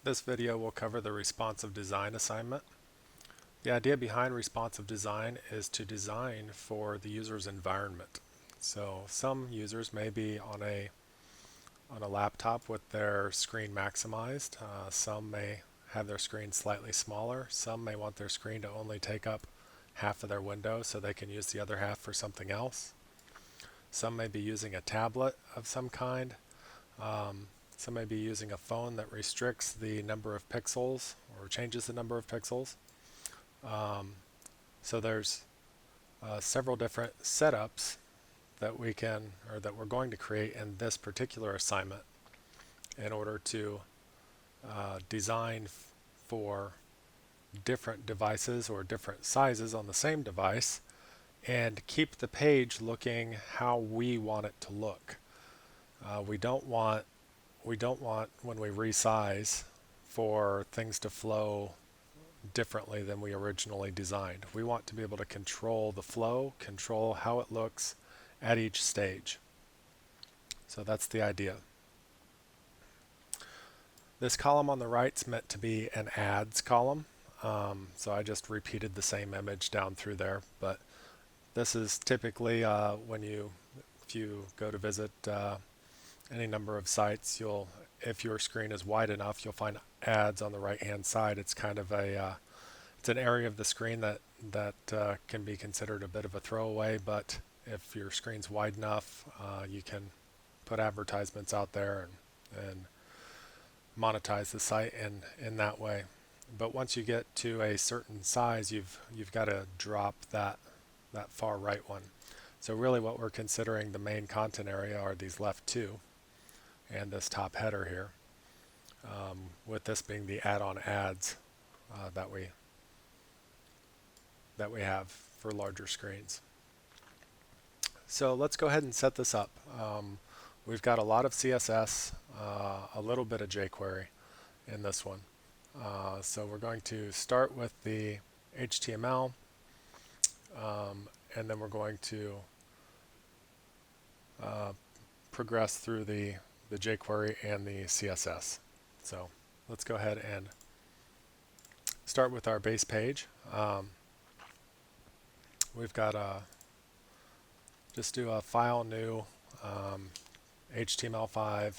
This video will cover the responsive design assignment. The idea behind responsive design is to design for the user's environment. So some users may be on a laptop with their screen maximized. Some may have their screen slightly smaller. Some may want their screen to only take up half of their window so they can use the other half for something else. Some may be using a tablet of some kind. Some may be using a phone that restricts the number of pixels or changes the number of pixels. So there's several different setups that we can, or that we're going to create in this particular assignment in order to design for different devices or different sizes on the same device and keep the page looking how we want it to look. We don't want when we resize for things to flow differently than we originally designed. We want to be able to control the flow, control how it looks at each stage. So that's the idea. This column on the right is meant to be an ads column. So I just repeated the same image down through there, but this is typically if you go to visit any number of sites, if your screen is wide enough, you'll find ads on the right hand side. It's kind of it's an area of the screen that can be considered a bit of a throwaway, but if your screen's wide enough, you can put advertisements out there and monetize the site in that way. But once you get to a certain size, you've got to drop that far right one. So really what we're considering the main content area are these left two and this top header here, with this being the add-on ads that we have for larger screens. So let's go ahead and set this up. We've got a lot of CSS, a little bit of jQuery in this one. So we're going to start with the HTML, and then we're going to progress through the jQuery and the CSS. So let's go ahead and start with our base page. We've got just do a file new, HTML5,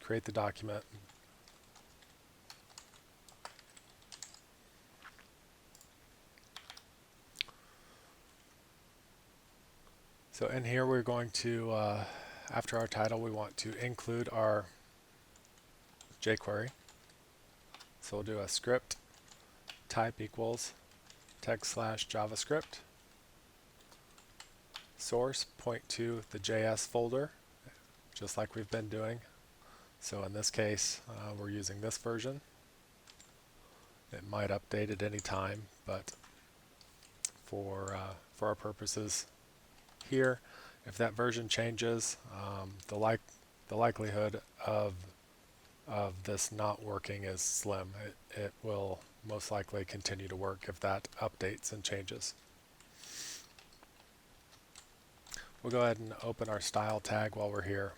create the document. So in here we're going to, after our title, we want to include our jQuery. So we'll do a script type equals text/JavaScript. Source, point to the JS folder, just like we've been doing. So in this case, we're using this version. It might update at any time, but for our purposes here, if that version changes, the likelihood of this not working is slim. It will most likely continue to work if that updates and changes. We'll go ahead and open our style tag while we're here.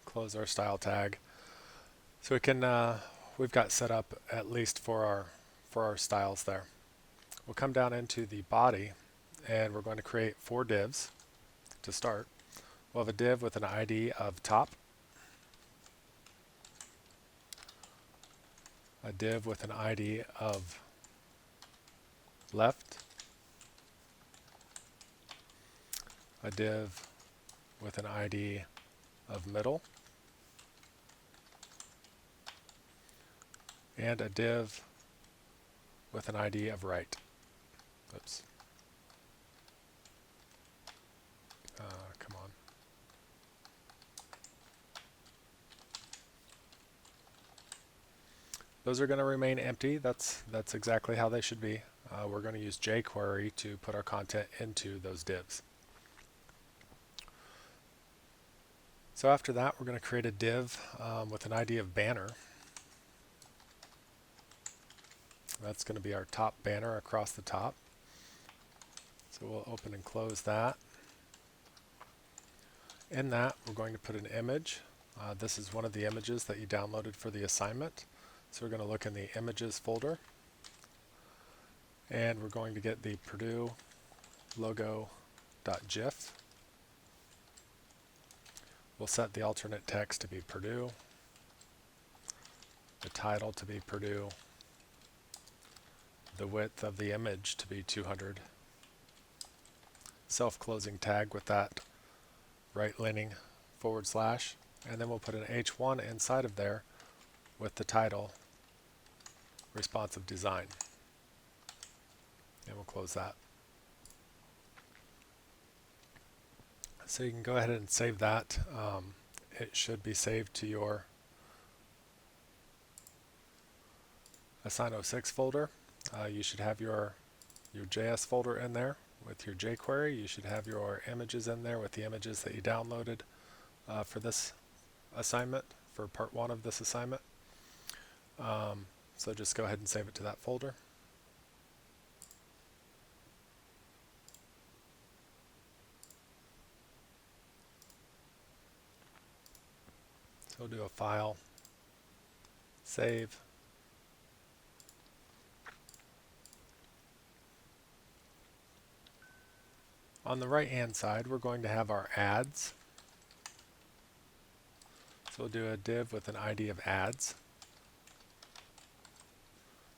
Close our style tag. So we've got set up at least for our styles there. We'll come down into the body and we're going to create 4 divs to start. We'll have a div with an ID of top, a div with an ID of left, a div with an ID of middle, and a div with an ID of right. Oops. Come on. Those are going to remain empty. That's exactly how they should be. We're going to use jQuery to put our content into those divs. So after that, we're going to create a div with an ID of banner. That's going to be our top banner across the top. So we'll open and close that. In that, we're going to put an image. This is one of the images that you downloaded for the assignment. So we're going to look in the images folder, and we're going to get the Purdue logo.gif. We'll set the alternate text to be Purdue, the title to be Purdue, the width of the image to be 200, self-closing tag with that right-leaning / and then we'll put an H1 inside of there with the title responsive design, and we'll close that. So you can go ahead and save that. It should be saved to your Assign06 folder. You should have your JS folder in there with your jQuery. You should have your images in there with the images that you downloaded for this assignment, for part 1 of this assignment. So just go ahead and save it to that folder. So we'll do a file, save. On the right hand side, we're going to have our ads. So we'll do a div with an ID of ads.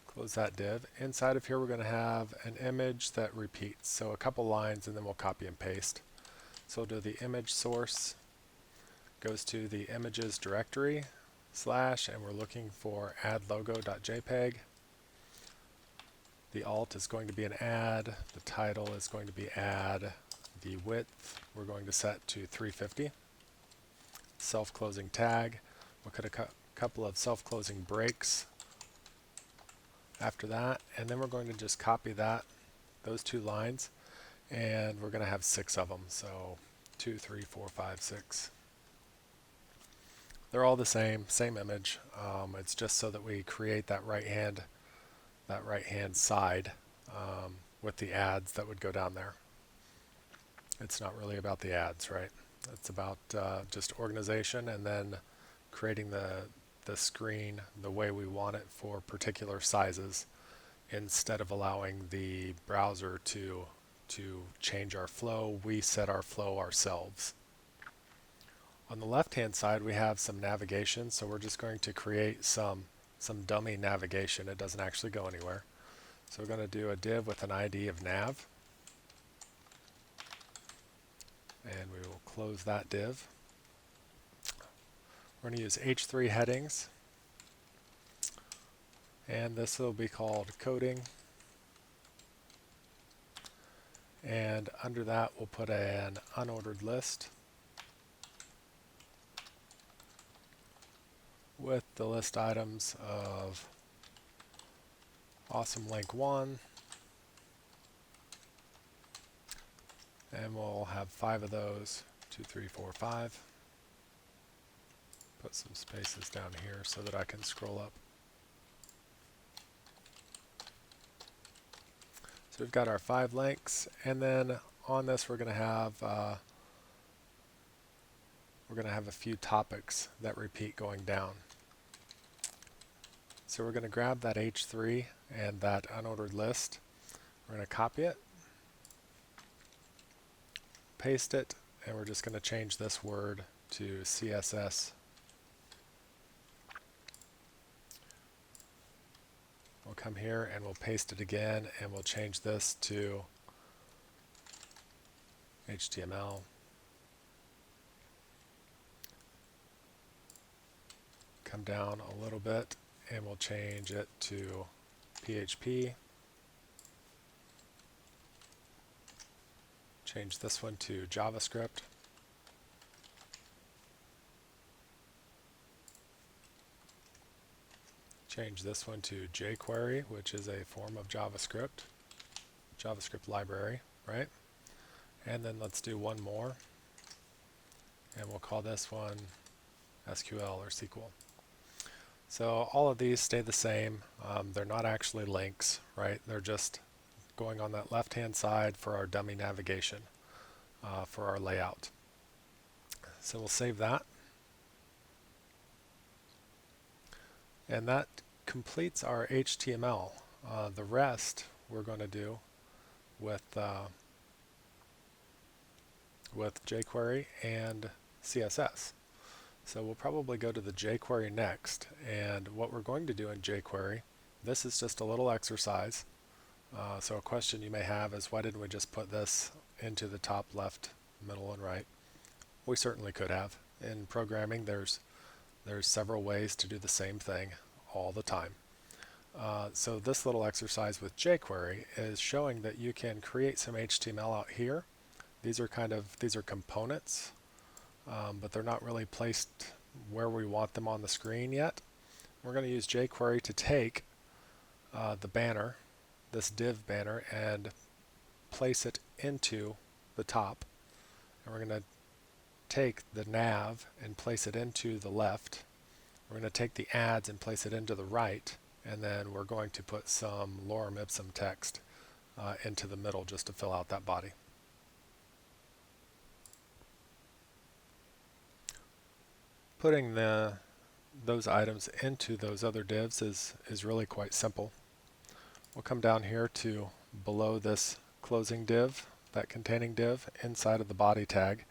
Close that div. Inside of here, we're going to have an image that repeats. So a couple lines, and then we'll copy and paste. So we'll do the image source, goes to the images directory, / and we're looking for add logo.jpg. The alt is going to be an ad. The title is going to be ad. The width we're going to set to 350. Self-closing tag. We'll put a couple of self-closing breaks after that, and then we're going to just copy those 2 lines, and we're going to have 6 of them. So 2, 3, 4, 5, 6. They're all the same image. It's just so that we create that right hand side with the ads that would go down there. It's not really about the ads, right? It's about just organization and then creating the screen the way we want it for particular sizes, instead of allowing the browser to change our flow. We set our flow ourselves. On the left hand side, we have some navigation, so we're just going to create some dummy navigation. It doesn't actually go anywhere. So we're going to do a div with an ID of nav, and we will close that div. We're going to use H3 headings, and this will be called coding, and under that we'll put an unordered list with the list items of awesome link 1, and we'll have 5 of those, 2, 3, 4, 5. Put some spaces down here so that I can scroll up. So we've got our 5 links, and then on this we're going to have a few topics that repeat going down. So we're going to grab that H3 and that unordered list. We're going to copy it, paste it, and we're just going to change this word to CSS. We'll come here and we'll paste it again, and we'll change this to HTML. Come down a little bit and we'll change it to PHP. Change this one to JavaScript. Change this one to jQuery, which is a form of JavaScript library, right? And then let's do one more, and we'll call this one SQL or SQL. So all of these stay the same. They're not actually links, right? They're just going on that left-hand side for our dummy navigation, for our layout. So we'll save that. And that completes our HTML. The rest we're going to do with jQuery and CSS. So we'll probably go to the jQuery next. And what we're going to do in jQuery, this is just a little exercise. So a question you may have is, why didn't we just put this into the top left, middle, and right? We certainly could have. In programming, there's several ways to do the same thing all the time. So this little exercise with jQuery is showing that you can create some HTML out here. These are components, but they're not really placed where we want them on the screen yet. We're going to use jQuery to take the banner, this div banner, and place it into the top. And we're going to take the nav and place it into the left. We're going to take the ads and place it into the right. And then we're going to put some lorem ipsum text into the middle just to fill out that body. Putting those items into those other divs is really quite simple. We'll come down here to below this closing div, that containing div, inside of the body tag.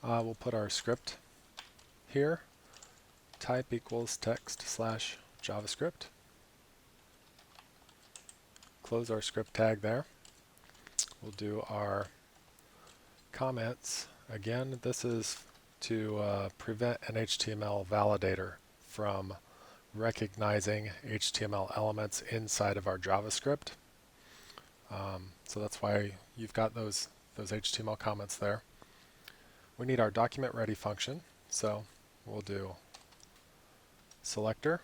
We'll put our script here, type equals text slash JavaScript. Close our script tag there. We'll do our comments. Again, this is to prevent an HTML validator from recognizing HTML elements inside of our JavaScript. So that's why you've got those HTML comments there. We need our document ready function, so we'll do selector,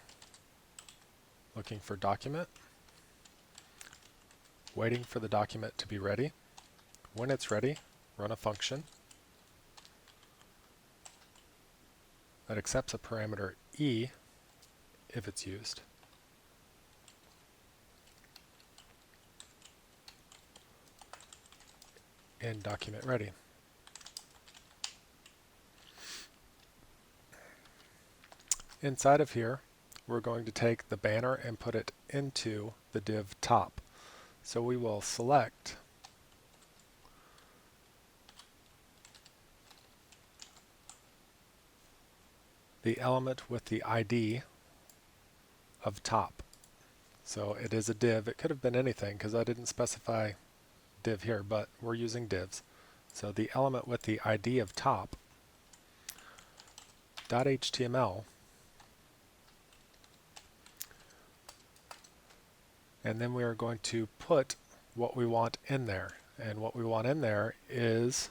looking for document, waiting for the document to be ready. When it's ready, run a function that accepts a parameter e if it's used. In document ready. Inside of here, we're going to take the banner and put it into the div top. So we will select the element with the ID of top. So it is a div. It could have been anything because I didn't specify div here, but we're using divs. So the element with the ID of top .html, and then we are going to put what we want in there. And what we want in there is,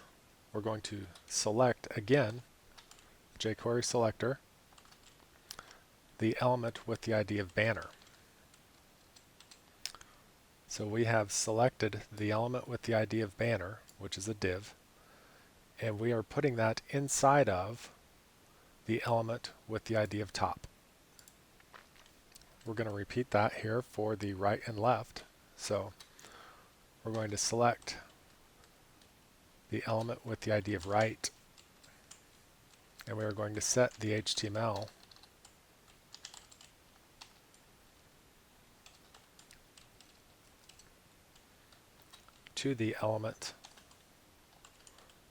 we're going to select again, jQuery selector, the element with the ID of banner. So we have selected the element with the ID of banner, which is a div, and we are putting that inside of the element with the ID of top. We're going to repeat that here for the right and left. So we're going to select the element with the ID of right, and we are going to set the HTML to the element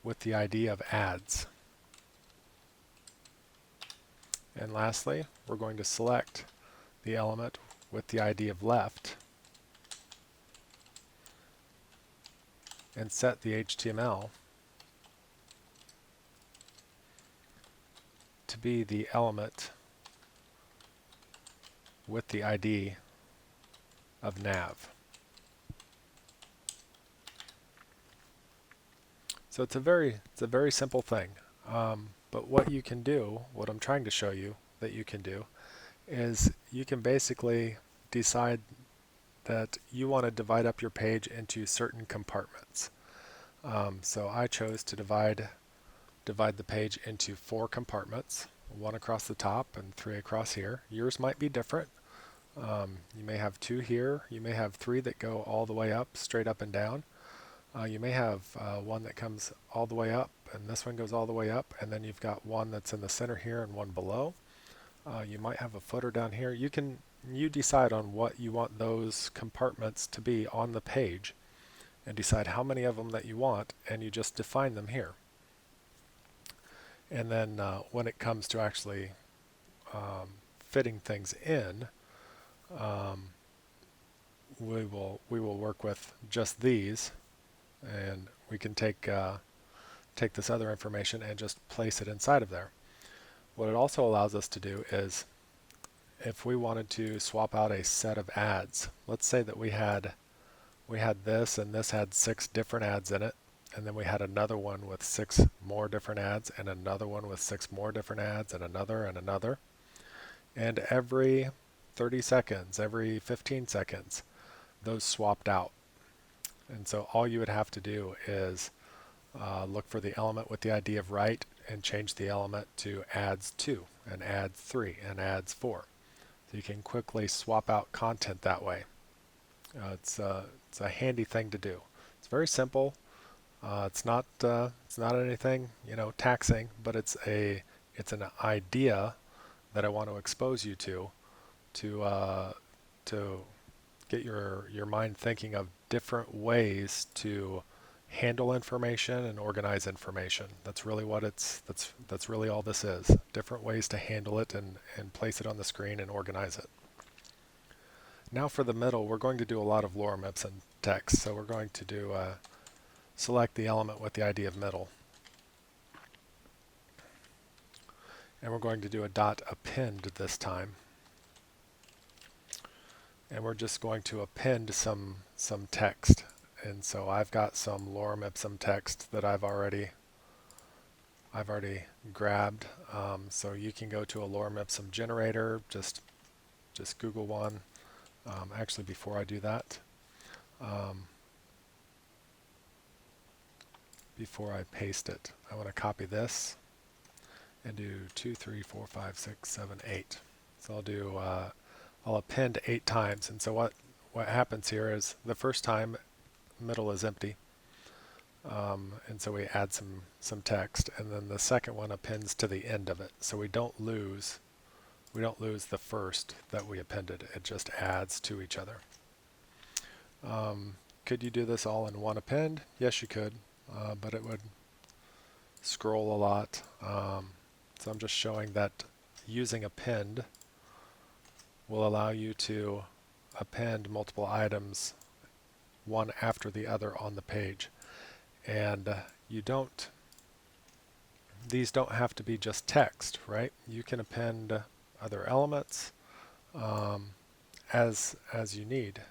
with the ID of ads. And lastly, we're going to select the element with the ID of left and set the HTML to be the element with the ID of nav. So it's a very simple thing. But what you can do, what I'm trying to show you that you can do, is you can basically decide that you want to divide up your page into certain compartments. So I chose to divide the page into 4 compartments, 1 across the top and 3 across here. Yours might be different. You may have 2 here. You may have 3 that go all the way up, straight up and down. You may have one that comes all the way up, and this one goes all the way up, and then you've got one that's in the center here and one below. You might have a footer down here. You decide on what you want those compartments to be on the page and decide how many of them that you want, and you just define them here. And then when it comes to actually fitting things in, we will work with just these, and we can take this other information and just place it inside of there. What it also allows us to do is, if we wanted to swap out a set of ads, let's say that we had this, and this had 6 different ads in it, and then we had another one with 6 more different ads, and another one with 6 more different ads, and another. And every 30 seconds, every 15 seconds, those swapped out. And so all you would have to do is look for the element with the ID of right and change the element to ads 2 and ads 3 and ads 4. So you can quickly swap out content that way. It's a handy thing to do. It's very simple. It's not anything taxing, but it's an idea that I want to expose you to get your mind thinking of different ways to handle information and organize information. That's really what that's really all this is. Different ways to handle it and place it on the screen and organize it. Now for the middle, we're going to do a lot of lorem ipsum text. So we're going to do select the element with the ID of middle. And we're going to do a dot append this time. And we're just going to append some text. And so I've got some lorem ipsum text that I've already grabbed. So you can go to a lorem ipsum generator, just Google one. Actually, before I do that, before I paste it, I want to copy this and do 2, 3, 4, 5, 6, 7, 8. So I'll append 8 times. And so what happens here is the first time middle is empty, and so we add some text, and then the second one appends to the end of it. So we don't lose the first that we appended. It just adds to each other. Could you do this all in one append? Yes, you could, but it would scroll a lot. So I'm just showing that using append will allow you to append multiple items one after the other on the page. And these don't have to be just text, right? You can append other elements as you need.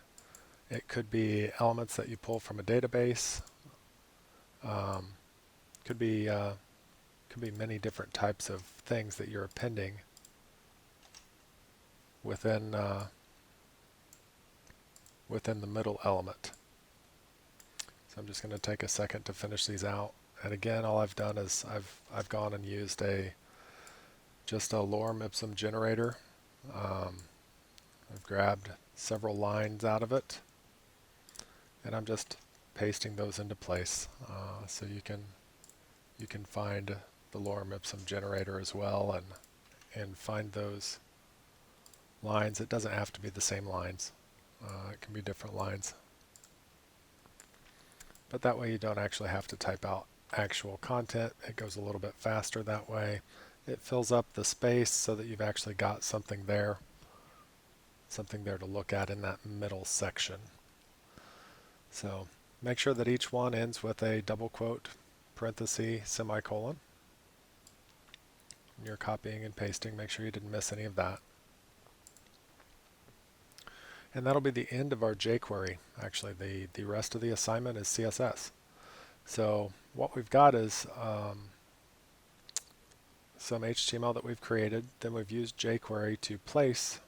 It could be elements that you pull from a database. Could be many different types of things that you're appending within the middle element. So I'm just going to take a second to finish these out. And again, all I've done is I've gone and used just a lorem ipsum generator. I've grabbed several lines out of it, and I'm just pasting those into place. So you can find the lorem ipsum generator as well and find those lines. It doesn't have to be the same lines. It can be different lines. But that way you don't actually have to type out actual content. It goes a little bit faster that way. It fills up the space so that you've actually got something there to look at in that middle section. So make sure that each one ends with a double quote, parenthesis, semicolon. When you're copying and pasting, make sure you didn't miss any of that. And that'll be the end of our jQuery. Actually, the rest of the assignment is CSS. So what we've got is some HTML that we've created. Then we've used jQuery to place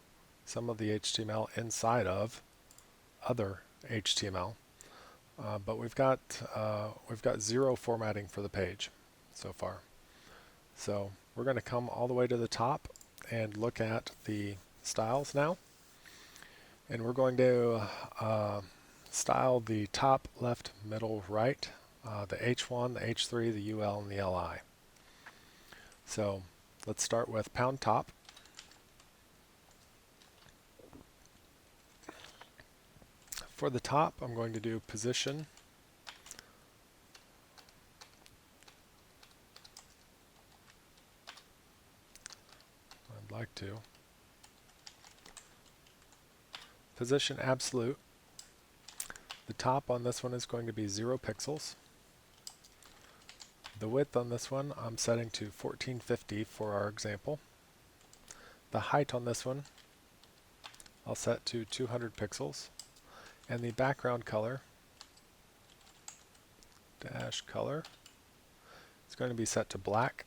some of the HTML inside of other HTML. But we've got 0 formatting for the page so far. So we're going to come all the way to the top and look at the styles now. And we're going to style the top, left, middle, right the H1, the H3, the UL, and the LI. So let's start with pound top. For the top, I'm going to do position. I'd like to. Position absolute. The top on this one is going to be 0 pixels. The width on this one I'm setting to 1450 for our example. The height on this one I'll set to 200 pixels. And the background color, dash color, is going to be set to black.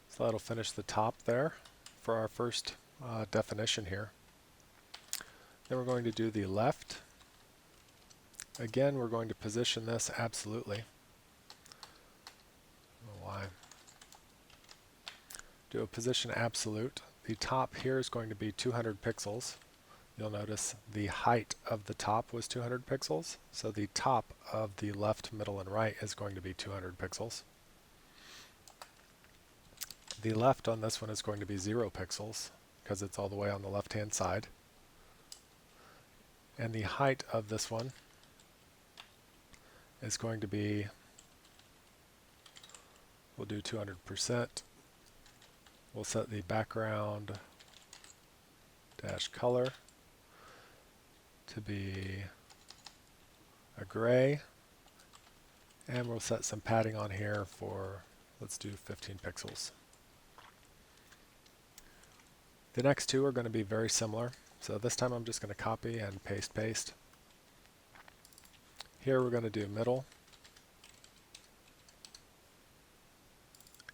So that'll finish the top there for our first definition here. Then we're going to do the left. Again, we're going to position this absolutely. Why? Do a position absolute. The top here is going to be 200 pixels. You'll notice the height of the top was 200 pixels, so the top of the left, middle, and right is going to be 200 pixels. The left on this one is going to be 0 pixels because it's all the way on the left-hand side. And the height of this one is going to be, we'll do 200%. We'll set the background dash color to be a gray, and we'll set some padding on here for, let's do 15 pixels. The next two are going to be very similar, so this time I'm just going to copy and paste. Here we're going to do middle,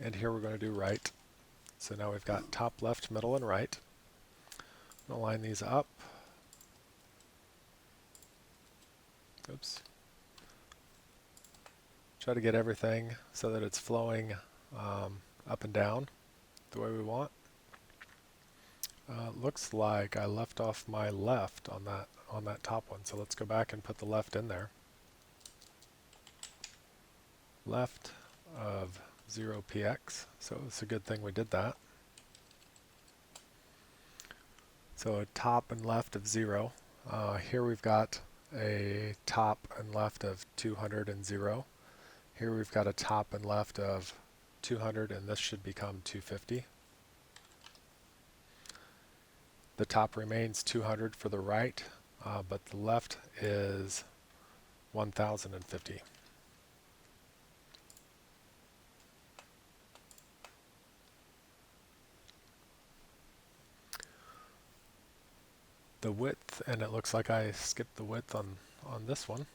and here we're going to do right. So now we've got top, left, middle, and right. I'm going to line these up. Oops. Try to get everything so that it's flowing up and down the way we want. Looks like I left off my left on that top one, so let's go back and put the left in there. Left of 0px, so it's a good thing we did that. So a top and left of 0. Here we've got a top and left of 200 and 0. Here we've got a top and left of 200, and this should become 250. The top remains 200 for the right, but the left is 1050. The width, and it looks like I skipped the width on this one.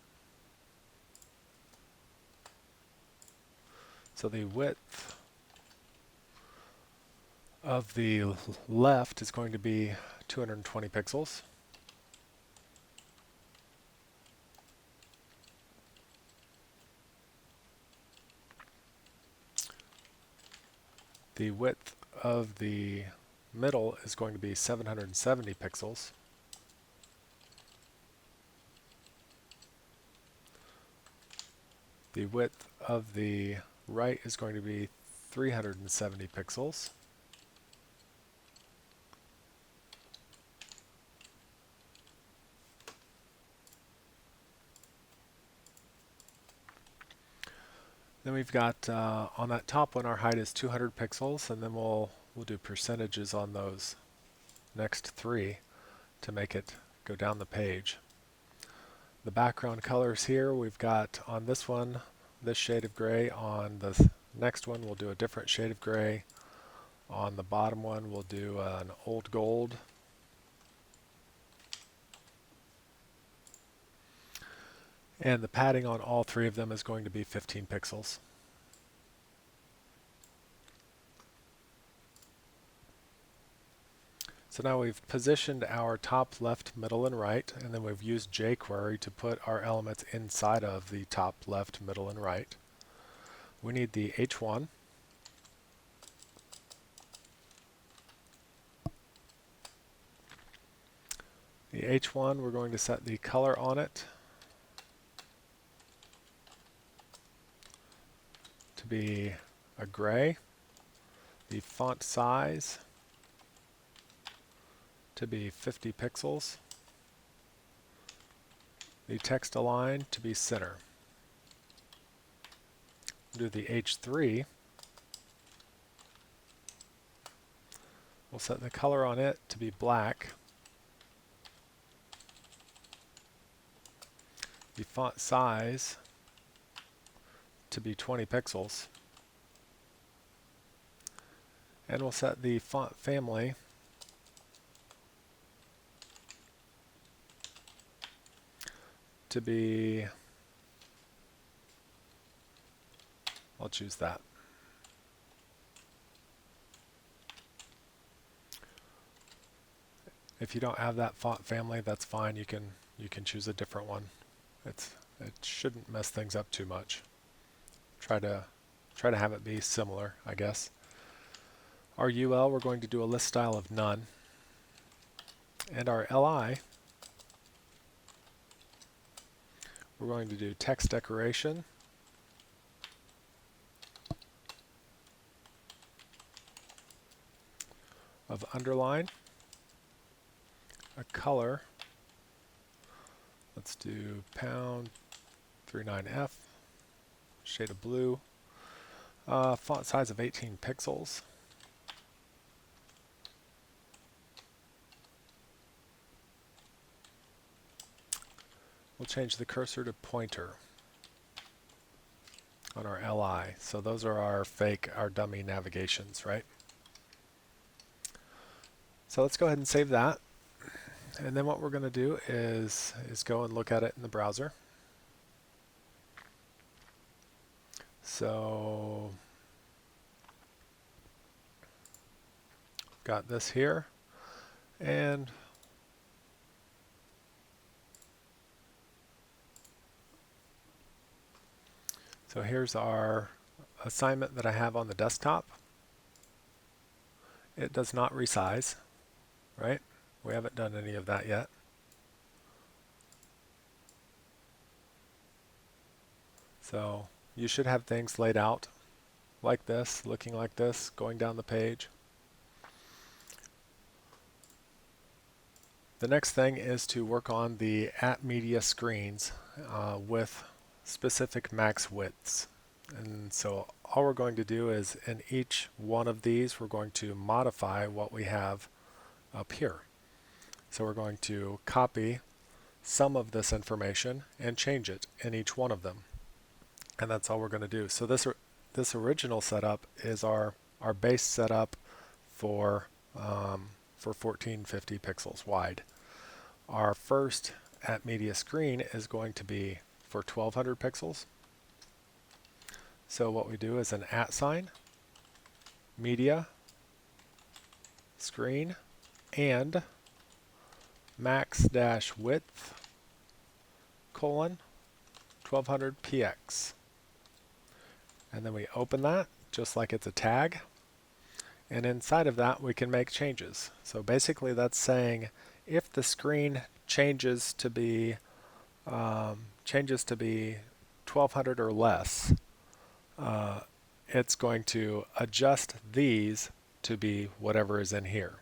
So the width of the left is going to be 220 pixels. The width of the middle is going to be 770 pixels. The width of the right is going to be 370 pixels. Then we've got on that top one, our height is 200 pixels, and then we'll do percentages on those next three to make it go down the page. The background colors here, we've got on this one, this shade of gray. On the next one, we'll do a different shade of gray. On the bottom one, we'll do an old gold. And the padding on all three of them is going to be 15 pixels. So now we've positioned our top, left, middle, and right, and then we've used jQuery to put our elements inside of the top, left, middle, and right. We need the H1. The H1, we're going to set the color on it be a gray, the font size to be 50 pixels, the text align to be center. Do the H3. We'll set the color on it to be black. The font size to be 20 pixels. And we'll set the font family to be, I'll choose that. If you don't have that font family, that's fine. You can choose a different one. It shouldn't mess things up too much. Try to have it be similar, I guess. Our UL, we're going to do a list style of none. And our LI, we're going to do text decoration of underline, a color, let's do pound 39F, shade of blue, font size of 18 pixels. We'll change the cursor to pointer on our LI. So those are our dummy navigations, right? So let's go ahead and save that. And then what we're going to do is go and look at it in the browser. So got this here, and so here's our assignment that I have on the desktop. It does not resize, right? We haven't done any of that yet. So you should have things laid out like this, looking like this, going down the page. The next thing is to work on the @media screens with specific max widths. And so all we're going to do is in each one of these, we're going to modify what we have up here. So we're going to copy some of this information and change it in each one of them. And that's all we're going to do. So this original setup is our base setup for 1450 pixels wide. Our first @media screen is going to be for 1200 pixels. So what we do is an @ media screen and max-width : 1200 px. And then we open that just like it's a tag. And inside of that we can make changes. So basically that's saying if the screen changes to be 1200 or less, it's going to adjust these to be whatever is in here.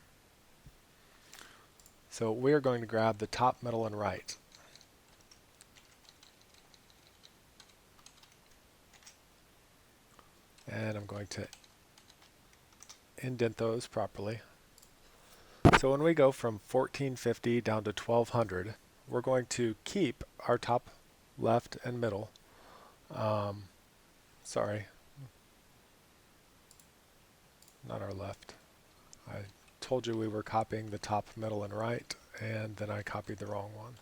So we're going to grab the top, middle, and right. And I'm going to indent those properly. So when we go from 1450 down to 1200, we're going to keep our top, left, and middle. Sorry, not our left. I told you we were copying the top, middle, and right, and then I copied the wrong one.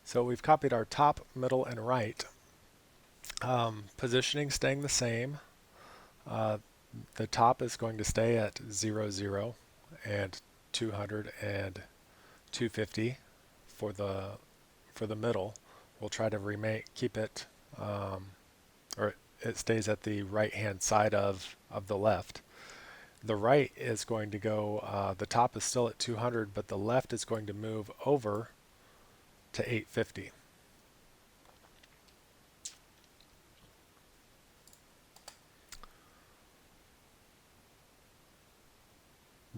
So we've copied our top, middle, and right. Positioning staying the same. The top is going to stay at 0, 0, and 200 and 250 for the middle. We'll try to keep it, or it stays at the right hand side of the left. The right is going to go, the top is still at 200, but the left is going to move over to 850.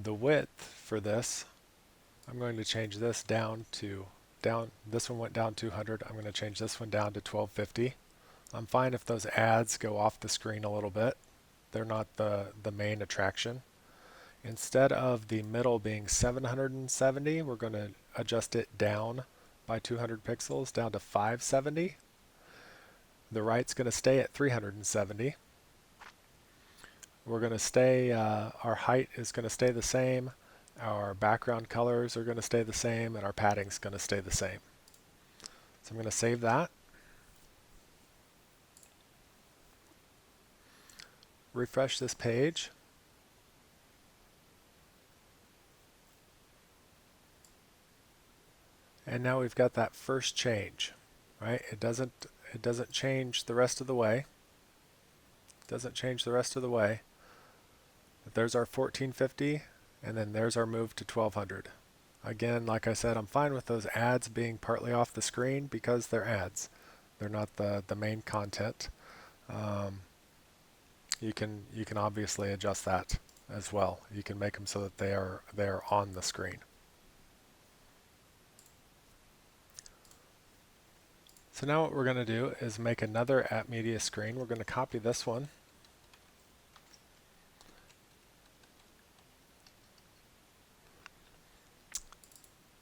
The width for this, I'm going to change this down, this one went down 200. I'm going to change this one down to 1250. I'm fine if those ads go off the screen a little bit. They're not the main attraction. Instead of the middle being 770, we're going to adjust it down by 200 pixels down to 570. The right's going to stay at 370. We're going to stay, our height is going to stay the same, our background colors are going to stay the same, and our padding's going to stay the same. So I'm going to save that. Refresh this page. And now we've got that first change, right? It doesn't change the rest of the way. It doesn't change the rest of the way. But there's our 1450, and then there's our move to 1200. Again, like I said, I'm fine with those ads being partly off the screen because they're ads. They're not the main content. You can obviously adjust that as well. You can make them so that they are on the screen. So now what we're going to do is make another app media screen. We're going to copy this one.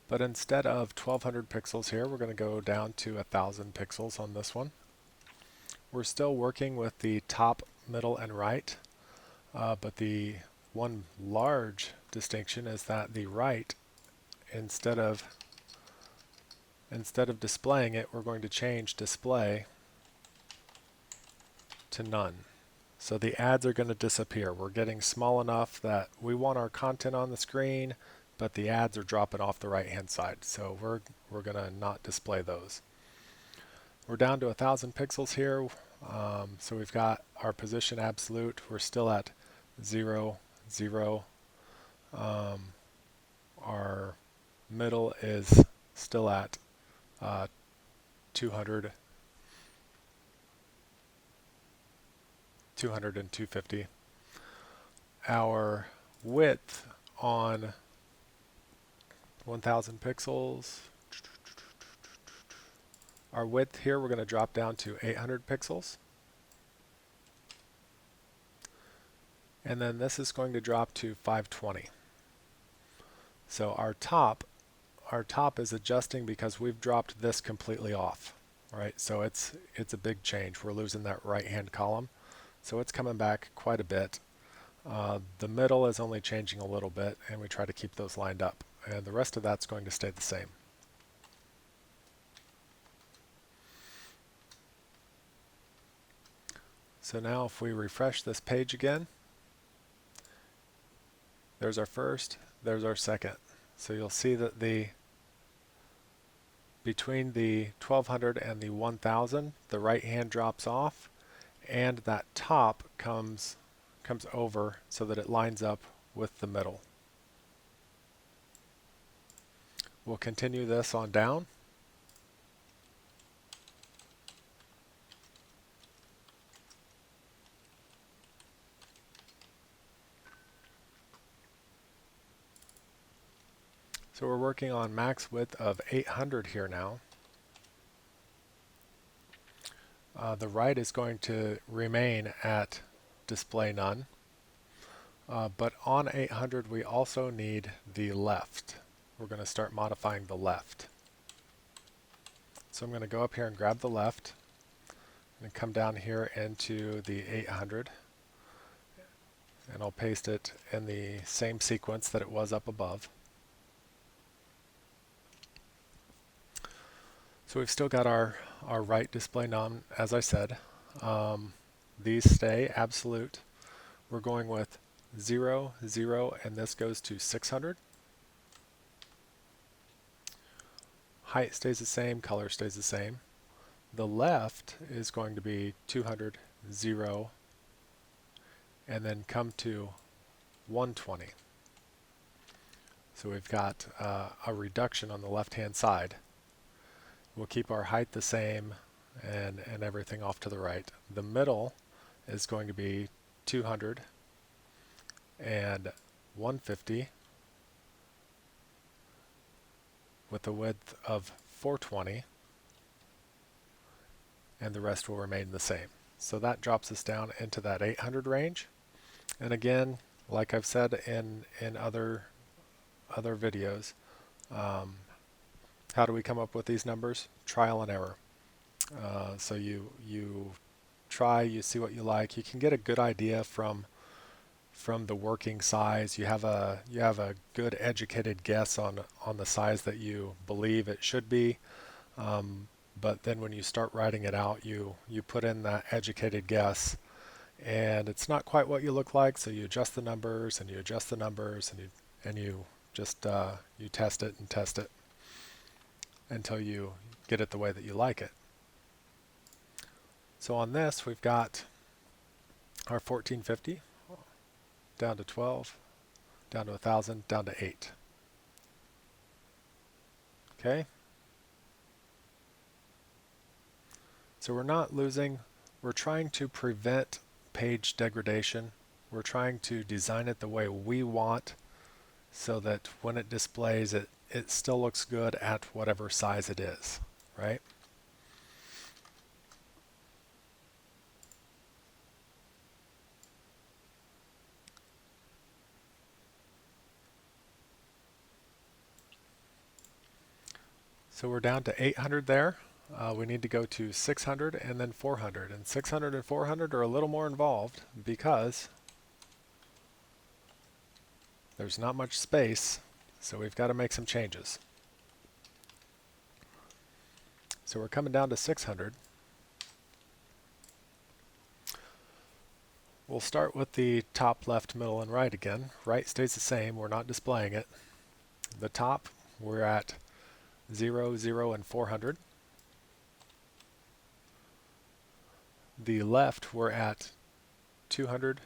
But instead of 1200 pixels here, we're going to go down to 1000 pixels on this one. We're still working with the top, middle, and right, but the one large distinction is that the right, instead of displaying it, we're going to change display to none. So the ads are going to disappear. We're getting small enough that we want our content on the screen, but the ads are dropping off the right hand side. So we're going to not display those. We're down to 1000 pixels here. So we've got our position absolute. We're still at 0, 0. Our middle is still at 200, 200 and 250. Our width on 1000 pixels, our width here we're going to drop down to 800 pixels. And then this is going to drop to 520. So our top is adjusting because we've dropped this completely off, right? So it's a big change. We're losing that right-hand column. So it's coming back quite a bit. The middle is only changing a little bit, and we try to keep those lined up. And the rest of that's going to stay the same. So now if we refresh this page again, there's our first, there's our second. So you'll see that between the 1200 and the 1000, the right hand drops off, and that top comes over so that it lines up with the middle. We'll continue this on down. So we're working on max width of 800 here now. The right is going to remain at display none. But on 800 we also need the left. We're going to start modifying the left. So I'm going to go up here and grab the left and come down here into the 800, and I'll paste it in the same sequence that it was up above. So we've still got our right display none, as I said. These stay absolute. We're going with 0, 0, and this goes to 600. Height stays the same, color stays the same. The left is going to be 200, 0, and then come to 120. So we've got a reduction on the left-hand side. We'll keep our height the same and everything off to the right. The middle is going to be 200 and 150 with a width of 420, and the rest will remain the same. So that drops us down into that 800 range. And again, like I've said in other videos, how do we come up with these numbers? Trial and error. So you try, you see what you like. You can get a good idea from the working size. You have a good educated guess on the size that you believe it should be. But then when you start writing it out, you put in that educated guess, and it's not quite what you look like. So you adjust the numbers and you adjust the numbers and you just you test it and test it until you get it the way that you like it. So on this, we've got our 1450 down to 12, down to 1000, down to 8. Okay. So we're not losing, we're trying to prevent page degradation. We're trying to design it the way we want so that when it displays it, it still looks good at whatever size it is, right? So we're down to 800 there. We need to go to 600 and then 400. And 600 and 400 are a little more involved because there's not much space, so we've got to make some changes. So we're coming down to 600. We'll start with the top, left, middle, and right again. Right stays the same. We're not displaying it. The top, we're at 0, 0, and 400. The left, we're at 200,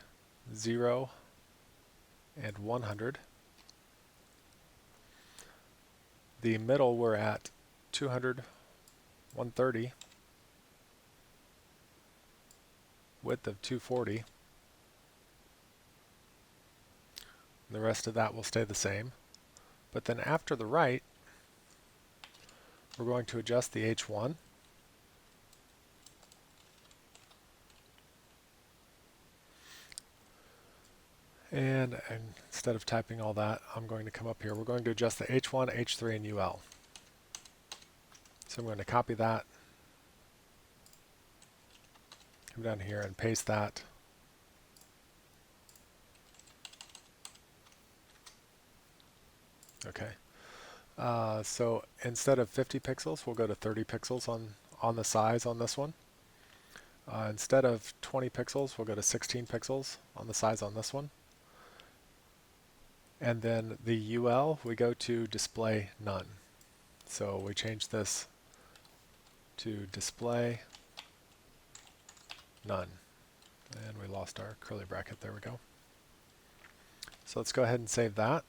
0, and 100. The middle, we're at 200, 130, width of 240. The rest of that will stay the same. But then after the right, we're going to adjust the H1. And instead of typing all that, I'm going to come up here. We're going to adjust the H1, H3, and UL. So I'm going to copy that, come down here and paste that. Okay. So instead of 50 pixels, we'll go to 30 pixels on the size on this one. Instead of 20 pixels, we'll go to 16 pixels on the size on this one. And then the UL, we go to display none. So we change this to display none. And we lost our curly bracket. There we go. So let's go ahead and save that.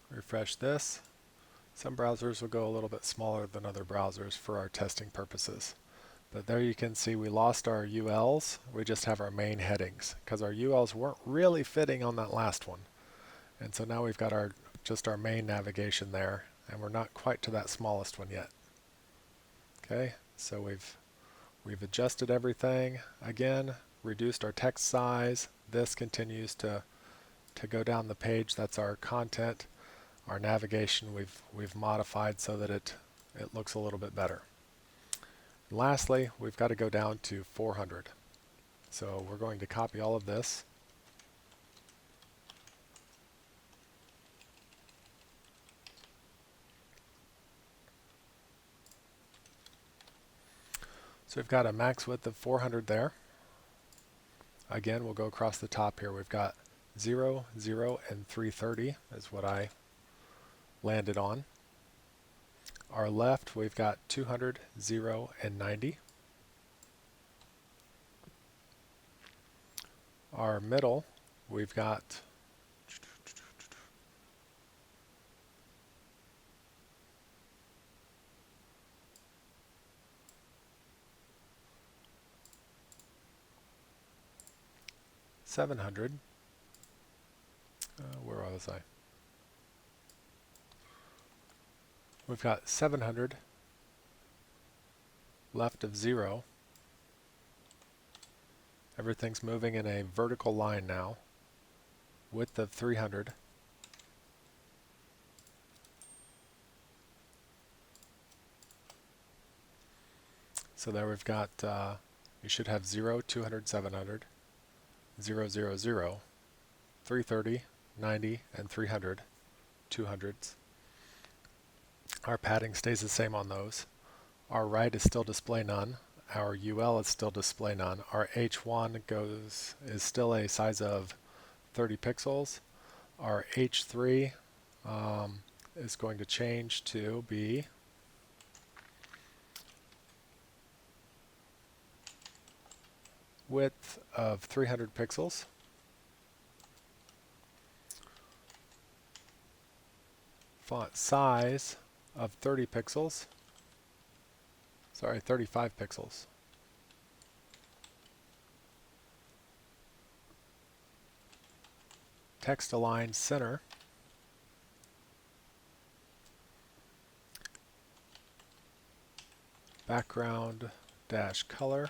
Refresh this. Some browsers will go a little bit smaller than other browsers for our testing purposes. But there you can see we lost our ULs. We just have our main headings because our ULs weren't really fitting on that last one. And so now we've got just our main navigation there, and we're not quite to that smallest one yet. Okay, so we've adjusted everything. Again, reduced our text size. This continues to go down the page. That's our content. Our navigation we've modified so that it looks a little bit better. And lastly, we've got to go down to 400. So we're going to copy all of this. So we've got a max width of 400 there. Again, we'll go across the top here. We've got 0, 0, and 330 is what I landed on. Our left, we've got 200, 0, and 90. Our middle, we've got 700. Where was I? We've got 700 left of 0. Everything's moving in a vertical line now. Width of 300. So there we've got, you should have 0, 200, 700, 0, 0, 0, 330, 90, and 300, 200s. Our padding stays the same on those. Our right is still display none. Our UL is still display none. Our H1 is still a size of 30 pixels. Our H3 is going to change to be width of 300 pixels. Font size of 30 pixels. Sorry, 35 pixels. Text align center. Background dash color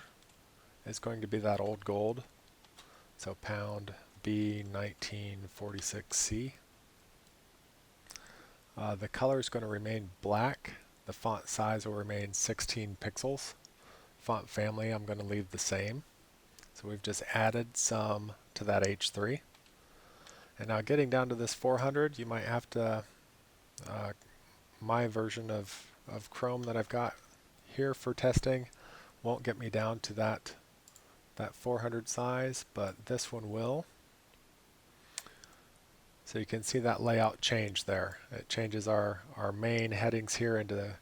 is going to be that old gold. So pound B1946C. The color is going to remain black. The font size will remain 16 pixels. Font family I'm going to leave the same. So we've just added some to that H3. And now getting down to this 400, you might have to, my version of Chrome that I've got here for testing won't get me down to that 400 size, but this one will. So you can see that layout change there. It changes our main headings here into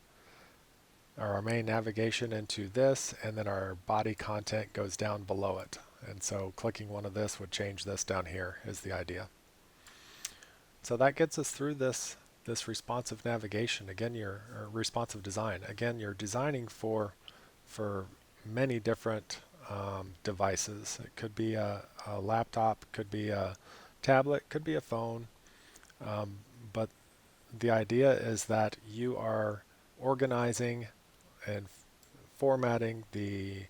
our main navigation into this, and then our body content goes down below it. And so clicking one of this would change this down here is the idea. So that gets us through this responsive navigation. Again, or responsive design. Again, you're designing for many different devices. It could be a laptop, could be a tablet, could be a phone, but the idea is that you are organizing and formatting the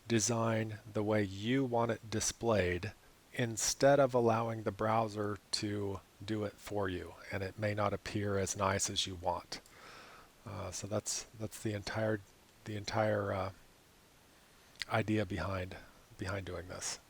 design the way you want it displayed instead of allowing the browser to do it for you, and it may not appear as nice as you want. So that's the entire idea behind doing this.